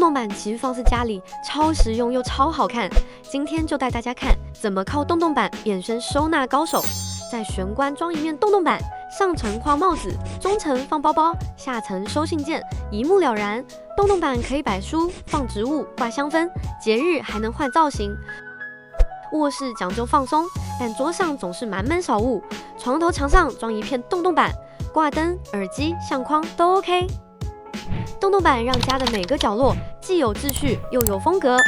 动板其实放在家里超实用又超好看。今天就带大家看怎么靠洞洞板变身收纳高手。在玄关装一面洞洞板，上层画帽子，中层放包包，下层收信件，一目了然。洞洞板可以摆书、放植物、挂香氛，节日还能换造型。卧室讲究放松，但桌上总是满满少物。床头墙上装一片洞洞板，挂灯、耳机、相框都 OK。洞洞板让家的每个角落既有秩序又有风格。